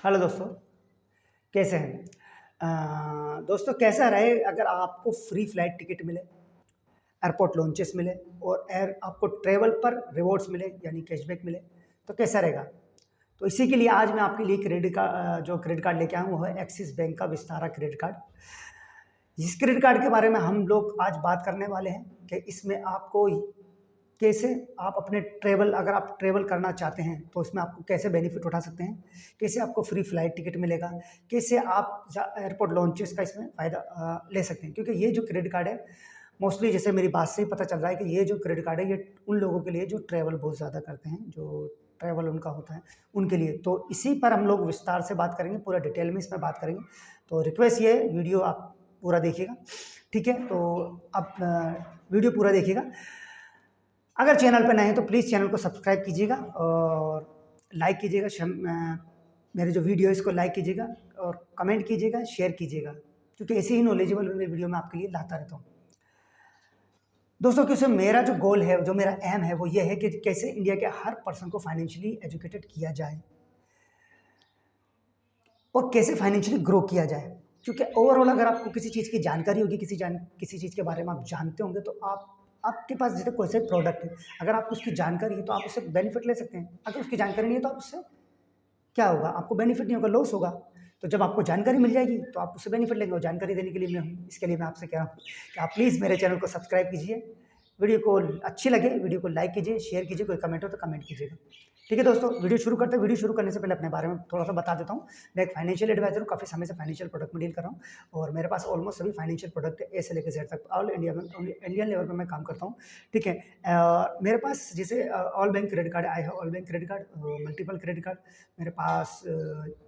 Hello दोस्तों, कैसे हैं? दोस्तों कैसा रहे अगर आपको फ्री फ्लाइट टिकट मिले, एयरपोर्ट लॉन्चेस मिले और एयर आपको ट्रैवल पर रिवॉर्ड्स मिले यानी कैशबैक मिले, तो कैसा रहेगा? तो इसी के लिए आज मैं आपके लिए जो क्रेडिट कार्ड लेके आया हूँ वो है एक्सिस बैंक का विस्तारा क्रेडिट कार्ड। इस क्रेडिट कार्ड के बारे में हम लोग आज बात करने वाले हैं कि इसमें आपको कैसे आप अपने अगर आप ट्रैवल करना चाहते हैं तो इसमें आपको कैसे बेनिफिट उठा सकते हैं, कैसे आपको फ्री फ्लाइट टिकट मिलेगा, कैसे आप एयरपोर्ट लॉन्चेस का इसमें फ़ायदा ले सकते हैं। क्योंकि ये जो क्रेडिट कार्ड है मोस्टली, जैसे मेरी बात से ही पता चल रहा है कि ये जो क्रेडिट कार्ड है ये उन लोगों के लिए जो ट्रैवल बहुत ज़्यादा करते हैं, जो ट्रैवल उनका होता है उनके लिए। तो इसी पर हम लोग विस्तार से बात करेंगे, पूरा डिटेल में इसमें बात करेंगे। तो रिक्वेस्ट ये है, वीडियो आप पूरा देखिएगा, ठीक है? तो आप वीडियो पूरा देखिएगा। अगर चैनल पर नए हैं तो प्लीज़ चैनल को सब्सक्राइब कीजिएगा और लाइक कीजिएगा। मेरे जो वीडियो है इसको लाइक कीजिएगा और कमेंट कीजिएगा, शेयर कीजिएगा, क्योंकि ऐसी ही नॉलेजेबल वीडियो मैं आपके लिए लाता रहता हूँ। दोस्तों, क्योंकि मेरा जो गोल है, जो मेरा एम है वो ये है कि कैसे इंडिया के हर पर्सन को फाइनेंशियली एजुकेटेड किया जाए और कैसे फाइनेंशियली ग्रो किया जाए। क्योंकि ओवरऑल अगर आपको किसी चीज़ की जानकारी होगी, किसी चीज़ के बारे में आप जानते होंगे, तो आपके पास जैसे कोई सा प्रोडक्ट है, अगर आपको उसकी जानकारी है तो आप उससे बेनिफिट ले सकते हैं। अगर उसकी जानकारी नहीं है तो आप उससे क्या होगा, आपको बेनिफिट नहीं होगा, लॉस होगा। तो जब आपको जानकारी मिल जाएगी तो आप उससे बेनिफिट लेंगे, और जानकारी देने के लिए मैं हूँ। इसके लिए मैं आपसे कह रहा हूँ कि आप प्लीज़ मेरे चैनल को सब्सक्राइब कीजिए, वीडियो को अच्छी लगे वीडियो को लाइक कीजिए, शेयर कीजिए, कोई कमेंट हो तो कमेंट कीजिएगा। ठीक है दोस्तों, वीडियो शुरू करते हैं। वीडियो शुरू करने से पहले अपने बारे में थोड़ा सा बता देता हूँ। मैं एक फाइनेंशियल एडवाइजर हूँ, काफ़ी समय से फाइनेंशियल प्रोडक्ट में डील कर रहा हूँ और मेरे पास ऑलमोस्ट सभी फाइनेंशियल प्रोडक्ट है, ए से लेकर जेड तक। ऑल इंडिया में, इंडियन लेवल पर मैं काम करता हूँ, ठीक है? मेरे पास जैसे ऑल बैंक क्रेडिट कार्ड आई है, all bank credit card, multiple credit card मेरे पास,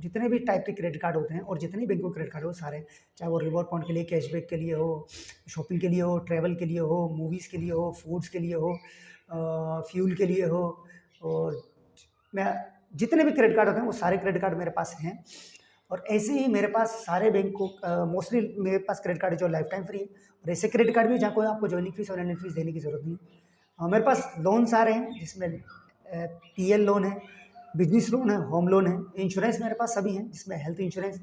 जितने भी टाइप के क्रेडिट कार्ड होते हैं और जितने भी बैंक के क्रेडिट कार्ड हो सारे, चाहे वो रिवॉर्ड पॉइंट के लिए, कैशबैक के लिए हो, शॉपिंग के लिए हो, ट्रैवल के लिए हो, मूवीज़ के लिए हो, फूड्स के लिए हो, फ्यूल के लिए हो, और मैं जितने भी क्रेडिट कार्ड होते हैं वो सारे क्रेडिट कार्ड मेरे पास हैं। और ऐसे ही मेरे पास सारे बैंक को मोस्टली मेरे पास क्रेडिट कार्ड है जो लाइफ टाइम फ्री है, और ऐसे क्रेडिट कार्ड भी जहाँ कोई आपको ज्वाइनिंग फीस और एनुअल फीस देने की ज़रूरत नहीं है। मेरे पास लोन सारे हैं जिसमें पीएल लोन है, बिजनेस लोन है, होम लोन है, इंश्योरेंस मेरे पास सभी हैं जिसमें health insurance,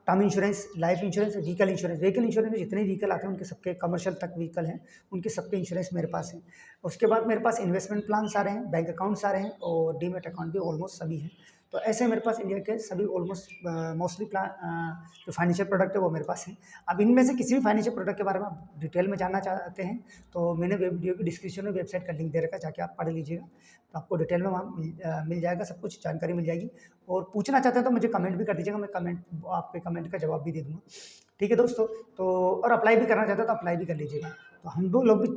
term insurance, life insurance, vehicle insurance. Vehicle insurance में जितने व्हीकल आते हैं उनके सबके, कमर्शियल तक व्हीकल हैं उनके सबके इंश्योरेंस मेरे पास हैं। उसके बाद मेरे पास इन्वेस्टमेंट प्लान सारे हैं, बैंक अकाउंट सारे हैं और डीमेट अकाउंट भी ऑलमोस्ट सभी हैं। तो ऐसे मेरे पास इंडिया के सभी ऑलमोस्ट मोस्टली प्लान जो फाइनेंशियल प्रोडक्ट है वो मेरे पास है। अब इनमें से किसी भी फाइनेंशियल प्रोडक्ट के बारे में आप डिटेल में जानना चाहते हैं तो मैंने वीडियो की डिस्क्रिप्शन में वेबसाइट का लिंक दे रखा है, जाके आप पढ़ लीजिएगा, तो आपको डिटेल में वहाँ मिल जाएगा, सब कुछ जानकारी मिल जाएगी। और पूछना चाहते हैं तो मुझे कमेंट भी कर दीजिएगा, मैं आपके कमेंट का जवाब भी दे दूँगा। ठीक है दोस्तों, तो और अप्लाई भी करना चाहते हैं तो अप्लाई भी कर लीजिएगा। तो हम दो लोग भी,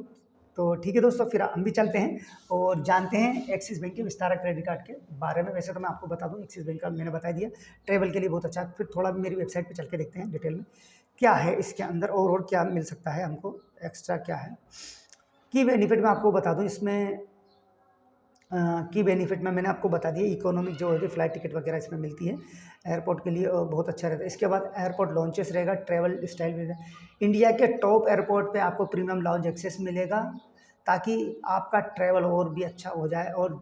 तो ठीक है दोस्तों, फिर हम भी चलते हैं और जानते हैं एक्सिस बैंक के विस्तारा क्रेडिट कार्ड के बारे में। वैसे तो मैं आपको बता दूं, एक्सिस बैंक का मैंने बता दिया, ट्रैवल के लिए बहुत अच्छा है। फिर थोड़ा भी मेरी वेबसाइट पे चल के देखते हैं डिटेल में क्या है इसके अंदर और क्या मिल सकता है हमको, एक्स्ट्रा क्या है। की बेनिफिट मैं आपको बता दूँ इसमें, की बेनिफिट में मैंने आपको बता दिया। इकोनॉमिक जो होती है फ्लाइट टिकट वगैरह इसमें मिलती है एयरपोर्ट के लिए, बहुत अच्छा रहता है। इसके बाद एयरपोर्ट लॉन्चेस रहेगा, ट्रैवल स्टाइल मिलेगा। इंडिया के टॉप एयरपोर्ट पे आपको प्रीमियम लाउंज एक्सेस मिलेगा ताकि आपका ट्रैवल और भी अच्छा हो जाए। और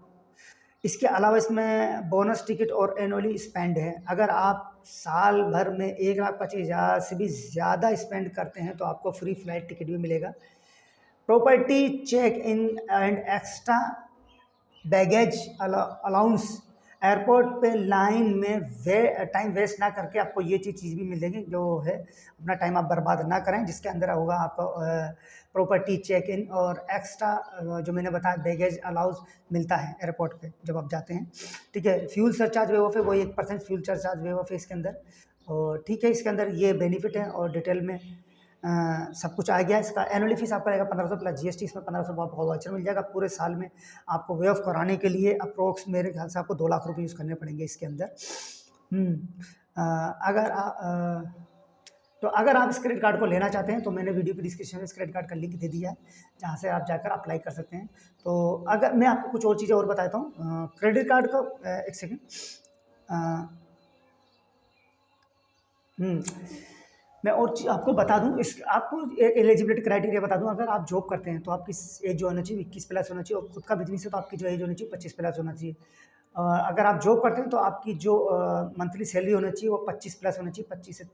इसके अलावा इसमें बोनस टिकट और एनुअली स्पेंड है। अगर आप साल भर में 1,25,000 से भी ज़्यादा स्पेंड करते हैं तो आपको फ्री फ्लाइट टिकट भी मिलेगा। Property check in and extra baggage allowance, airport पे लाइन में टाइम वेस्ट ना करके आपको ये चीज़ भी मिलेगी, जो है अपना टाइम आप बर्बाद ना करें, जिसके अंदर होगा आपको प्रॉपर्टी चेक इन और एक्स्ट्रा जो मैंने बताया बैगेज अलाउंस मिलता है एयरपोर्ट पे जब आप जाते हैं। ठीक है, फ्यूल सरचार्ज वे ऑफ है, वो 1% फ्यूल सरचार्ज वे ऑफ है इसके अंदर। और ठीक है, इसके अंदर ये बेनिफिट है और डिटेल में सब कुछ आ गया। इसका एनुअली फीस आपका रहेगा 1500 प्लस जीएसटी, इसमें 1500 आपको वाउचर मिल जाएगा पूरे साल में। आपको वे ऑफ कराने के लिए अप्रोक्स मेरे ख्याल से आपको 2 लाख रुपये यूज़ करने पड़ेंगे इसके अंदर। अगर तो अगर आप इस क्रेडिट कार्ड को लेना चाहते हैं तो मैंने वीडियो की डिस्क्रिप्शन में इस क्रेडिट कार्ड का लिंक दे दिया है, जहाँ से आप जाकर अप्लाई कर सकते हैं। तो अगर मैं आपको कुछ और चीज़ें और बताता हूँ क्रेडिट कार्ड को, एक सेकेंड, मैं और आपको बता दूं, इस आपको एक एलिजिबिलिटी क्राइटेरिया बता दूं। अगर आप जॉब करते हैं तो आपकी एज जो होना चाहिए 21 प्लस होना चाहिए, और खुद का बिजनेस है तो आपकी जो एज होनी चाहिए 25 प्लस होना चाहिए। अगर आप जॉब करते हैं तो आपकी जो मंथली सैलरी होनी चाहिए वो 25 प्लस होनी चाहिए, 25 से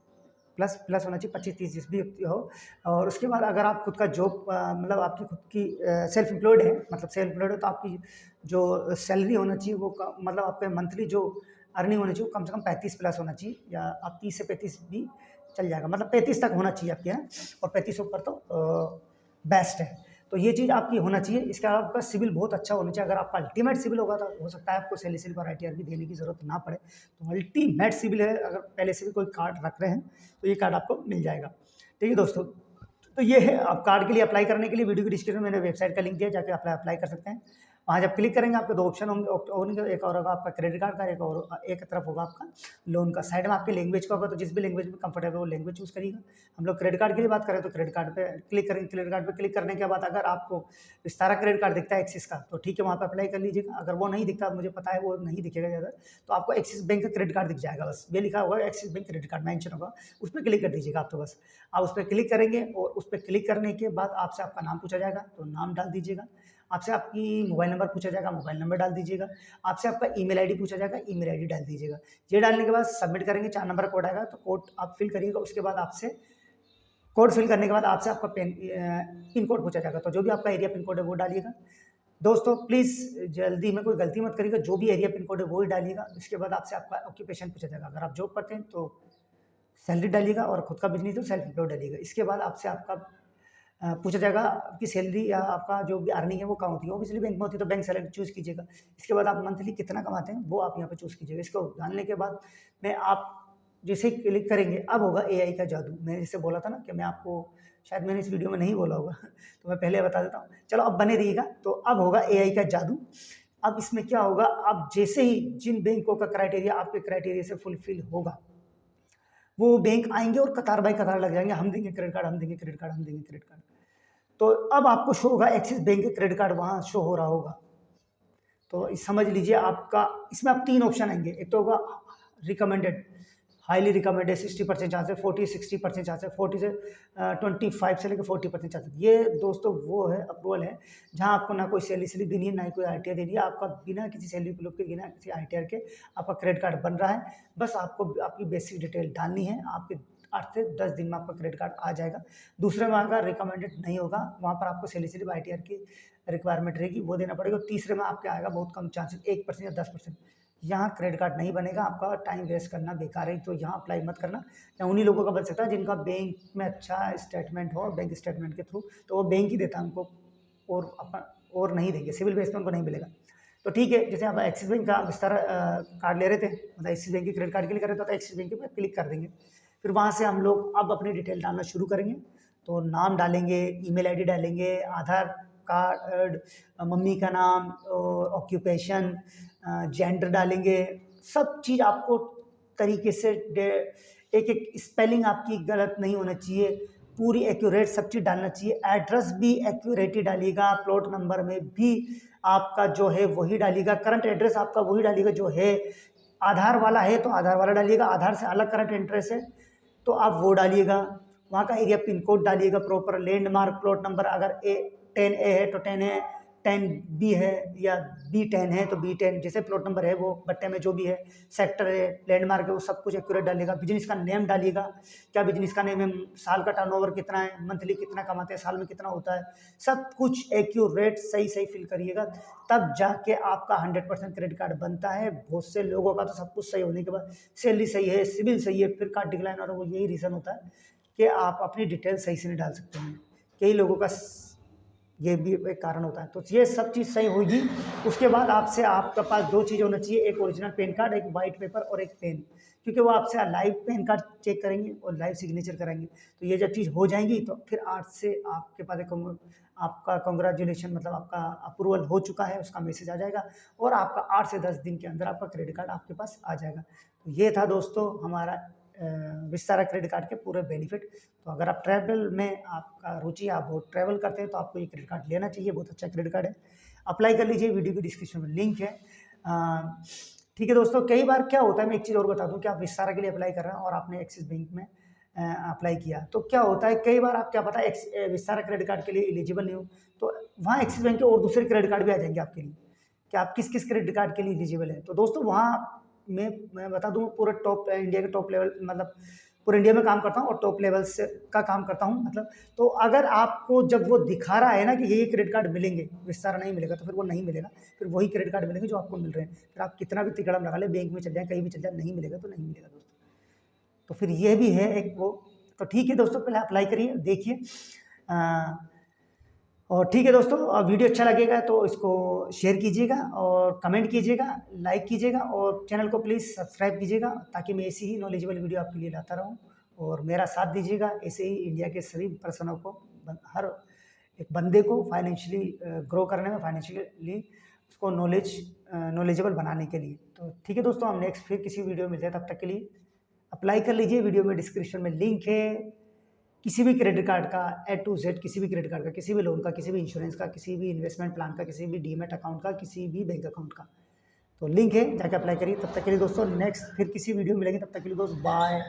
प्लस प्लस होना चाहिए, 25-30 जिस भी हो। और उसके बाद अगर आप खुद का जॉब मतलब आपकी खुद की सेल्फ एम्प्लॉयड है, मतलब सेल्फ एम्प्लॉयड है, तो आपकी जो सैलरी होना चाहिए वो मतलब आपके मंथली जो अर्निंग होनी चाहिए वो कम से कम 35 प्लस होना चाहिए, या आप 30 से 35 भी चल जाएगा, मतलब 35 तक होना चाहिए आपके यहाँ, और 35 ऊपर तो बेस्ट है। तो ये चीज़ आपकी होना चाहिए। इसके अलावा आपका सिविल बहुत अच्छा होना चाहिए। अगर आपका अल्टीमेट सिविल होगा तो हो सकता है आपको सैलिसिलिक और ITR भी देने की ज़रूरत ना पड़े। तो अल्टीमेट सिविल है, अगर पहले से भी कोई कार्ड रख रहे हैं तो ये कार्ड आपको मिल जाएगा। ठीक है दोस्तों, तो ये है, आप कार्ड के लिए अप्लाई करने के लिए वीडियो की डिस्क्रिप्शन में मैंने वेबसाइट का लिंक दिया, जाके अप्लाई कर सकते हैं। वहाँ जब क्लिक करेंगे आपके 2 ऑप्शन होंगे, एक और होगा आपका क्रेडिट कार्ड का, एक तरफ होगा आपका लोन का। साइड में आपके लैंग्वेज का होगा, तो जिस भी लैंग्वेज में कंफर्टेबल वो लैंग्वेज चूज़ करिएगा। हम लोग क्रेडिट कार्ड के लिए बात करें तो क्रेडिट कार्ड पे क्लिक करेंगे। क्रेडिट कार्ड पे क्लिक करने के बाद अगर आपको विस्तारा क्रेडिट कार्ड दिखता है एक्सिस का, तो ठीक है, वहाँ पे अप्लाई कर लीजिएगा। अगर वो नहीं दिखता, मुझे पता है वो नहीं दिखेगा ज़्यादा, तो आपको एक्सिस बैंक का क्रेडिट कार्ड दिख जाएगा, बस ये लिखा होगा axis bank credit card mention होगा, उस पर क्लिक कर दीजिएगा आप। तो बस आप उस पर क्लिक करेंगे, और उस पर क्लिक करने के बाद आपसे आपका नाम पूछा जाएगा, तो नाम डाल दीजिएगा। आपसे आपकी मोबाइल नंबर पूछा जाएगा, मोबाइल नंबर डाल दीजिएगा। आपसे आपका ईमेल आईडी पूछा जाएगा, ईमेल आईडी डाल दीजिएगा। ये डालने के बाद सबमिट करेंगे, 4 नंबर कोड आएगा, तो कोड आप फिल करिएगा। उसके बाद आपसे कोड फिल करने के बाद आपसे आपका पिन कोड पूछा जाएगा, तो जो भी आपका एरिया पिन कोड है वो डालिएगा। दोस्तों प्लीज़ जल्दी में कोई गलती मत करिएगा, जो भी एरिया पिन कोड है वो ही डालिएगा। उसके बाद आपसे आपका ऑक्यूपेशन पूछा जाएगा। अगर आप जॉब करते हैं तो सैलरी डालिएगा, और खुद का बिजनेस तो सेल्फ एम्प्लॉयड डालिएगा। इसके बाद आपसे आपका पूछा जाएगा आपकी सैलरी या आपका जो भी अर्निंग है वो कहाँ होती है। ऑब्वियसली बैंक में होती है तो बैंक सैलरी चूज़ कीजिएगा। इसके बाद आप मंथली कितना कमाते हैं वो आप यहाँ पे चूज़ कीजिएगा। इसको जानने के बाद में आप जैसे ही क्लिक करेंगे, अब होगा AI का जादू। मैंने जैसे बोला था ना कि मैं आपको, शायद मैंने इस वीडियो में नहीं बोला होगा तो मैं पहले बता देता हूँ। चलो अब बने रहिएगा। तो अब होगा AI का जादू। अब इसमें क्या होगा, अब जैसे ही जिन बैंकों का क्राइटेरिया आपके क्राइटेरिया से फुलफिल होगा, वो बैंक आएंगे और कतार बाई कतार लग जाएंगे, हम देंगे क्रेडिट कार्ड, हम देंगे क्रेडिट कार्ड, हम देंगे क्रेडिट कार्ड। तो अब आपको शो होगा एक्सिस बैंक के क्रेडिट कार्ड, वहाँ शो हो रहा होगा। तो समझ लीजिए आपका, इसमें आप 3 ऑप्शन आएंगे। एक तो होगा रिकमेंडेड, हाईली रिकमेंडेड 60% चांस है, 40-60% चांस है, 40 से 25 से लेकर 40% चांस है। ये दोस्तों वो है अप्रूवल है जहाँ आपको ना कोई सैलरी स्लिप देनी है, ना ही कोई ITR देनी है। आपका बिना किसी सैलरी स्लिप के, बिना किसी ITR के आपका क्रेडिट कार्ड बन रहा है। बस आपको आपकी बेसिक डिटेल डालनी है, आपके 8 से 10 दिन में आपका क्रेडिट कार्ड आ जाएगा। दूसरे में अगर रिकमेंडेड नहीं होगा, वहाँ पर आपको सैलरी स्लिप ITR की रिक्वायरमेंट रहेगी, वो देना पड़ेगा। तीसरे में आपके आएगा बहुत कम चांसेस, 1% या 10%। यहाँ क्रेडिट कार्ड नहीं बनेगा, आपका टाइम वेस्ट करना बेकार है, तो यहाँ अप्लाई मत करना। या उन्हीं लोगों का बन सकता है जिनका बैंक में अच्छा स्टेटमेंट हो, बैंक स्टेटमेंट के थ्रू, तो वो बैंक ही देता है उनको, और अपन और नहीं देंगे, सिविल बेस में उनको नहीं मिलेगा। तो ठीक है, जैसे आप एक्सिस बैंक का विस्तारा कार्ड ले रहे थे, मतलब एक्सिस बैंक के क्रेडिट कार्ड के लिए कर रहे थे, तो एक्सिस बैंक पे क्लिक कर देंगे। फिर वहाँ से हम लोग अब अपनी डिटेल डालना शुरू करेंगे। तो नाम डालेंगे, ईमेल आईडी डालेंगे, आधार कार्ड, मम्मी का नाम, ऑक्यूपेशन, जेंडर डालेंगे। सब चीज़ आपको तरीके से एक एक स्पेलिंग आपकी गलत नहीं होना चाहिए, पूरी एक्यूरेट सब चीज़ डालना चाहिए। एड्रेस भी एक्यूरेट ही डालिएगा, प्लॉट नंबर में भी आपका जो है वही डालिएगा, करंट एड्रेस आपका वही डालिएगा जो है। आधार वाला है तो आधार वाला डालिएगा, आधार से अलग करंट एड्रेस है तो आप वो डालिएगा। वहाँ का एरिया पिन कोड डालिएगा प्रॉपर, लैंडमार्क, प्लॉट नंबर, अगर A10A है तो 10A, 10B है या B10 है तो B10, जैसे प्लॉट नंबर है वो बट्टे में जो भी है, सेक्टर है, लैंडमार्क है, वो सब कुछ एक्यूरेट डालिएगा। बिजनेस का नेम डालिएगा, क्या बिजनेस का नेम है, साल का टर्नओवर कितना है, मंथली कितना कमाते हैं, साल में कितना होता है, सब कुछ एक्यूरेट सही सही फिल करिएगा, तब जाके आपका 100% क्रेडिट कार्ड बनता है। बहुत से लोगों का तो सब कुछ सही होने के बाद सैलरी सही है, सिविल सही है, फिर कार्ड डिक्लाइन हो रहा है। वो यही रीज़न होता है कि आप अपनी डिटेल सही से नहीं डाल सकते हैं। कई लोगों का ये भी एक कारण होता है। तो ये सब चीज़ सही होगी। उसके बाद आपसे आपके पास 2 चीज़ होना चाहिए, एक ओरिजिनल पैन कार्ड, एक वाइट पेपर और एक पेन, क्योंकि वो आपसे लाइव पैन कार्ड चेक करेंगे और लाइव सिग्नेचर कराएंगे। तो ये जब चीज़ हो जाएंगी तो फिर 8 से आपके पास एक आपका कांग्रेचुलेशन, मतलब आपका अप्रूवल हो चुका है, उसका मैसेज आ जाएगा, और आपका 8 से 10 दिन के अंदर आपका क्रेडिट कार्ड आपके पास आ जाएगा। तो ये था दोस्तों हमारा विस्तारा क्रेडिट कार्ड के पूरे बेनिफिट। तो अगर आप ट्रैवल में आपका रुचि, आप बहुत ट्रैवल करते हैं, तो आपको ये क्रेडिट कार्ड लेना चाहिए, बहुत अच्छा क्रेडिट कार्ड है। अप्लाई कर लीजिए, वीडियो की डिस्क्रिप्शन में लिंक है। ठीक है दोस्तों, कई बार क्या होता है, मैं एक चीज़ और बता दूं कि आप विस्तारा के लिए अप्लाई कर रहे हैं और आपने एक्सिस बैंक में अप्लाई किया, तो क्या होता है, कई बार आप क्या पता है विस्तारा क्रेडिट कार्ड के लिए एलिजिबल नहीं हो, तो वहाँ एक्सिस बैंक के और दूसरे क्रेडिट कार्ड भी आ जाएंगे आपके लिए। कि आप किस किस क्रेडिट कार्ड के लिए एलिजिबल हैं। तो दोस्तों वहाँ मैं बता दूँ पूरा टॉप इंडिया के टॉप लेवल मतलब पूरे इंडिया में काम करता हूँ और टॉप लेवल से का काम करता हूँ मतलब। तो अगर आपको जब वो दिखा रहा है ना कि ये क्रेडिट कार्ड मिलेंगे, विस्तारा नहीं मिलेगा, तो फिर वो नहीं मिलेगा, फिर वही क्रेडिट कार्ड मिलेंगे जो आपको मिल रहे हैं। फिर आप कितना भी तिकड़म लगा ले, बैंक में चल जाए, कहीं भी चल जाए, नहीं मिलेगा तो नहीं मिलेगा दोस्तों। तो फिर ये भी है एक वो। तो ठीक है दोस्तों, पहले अप्लाई करिए, देखिए। और ठीक है दोस्तों, वीडियो अच्छा लगेगा तो इसको शेयर कीजिएगा और कमेंट कीजिएगा, लाइक कीजिएगा और चैनल को प्लीज़ सब्सक्राइब कीजिएगा, ताकि मैं ऐसी ही नॉलेजेबल वीडियो आपके लिए लाता रहूं। और मेरा साथ दीजिएगा, ऐसे ही इंडिया के सभी पर्सनों को, हर एक बंदे को फाइनेंशियली ग्रो करने में, फाइनेंशियली उसको नॉलेजेबल बनाने के लिए। तो ठीक है दोस्तों, हम नेक्स्ट फिर किसी वीडियो में मिलते हैं, तब तक के लिए अप्लाई कर लीजिए। वीडियो में डिस्क्रिप्शन में लिंक है किसी भी क्रेडिट कार्ड का, ए टू जेड किसी भी क्रेडिट कार्ड का, किसी भी लोन का, किसी भी इंश्योरेंस का, किसी भी इन्वेस्टमेंट प्लान का, किसी भी डीमेट अकाउंट का, किसी भी बैंक अकाउंट का। तो लिंक है, जाके अप्लाई करिए। तब तक के लिए दोस्तों नेक्स्ट फिर किसी वीडियो में मिलेंगे, तब तक के लिए दोस्त बाय।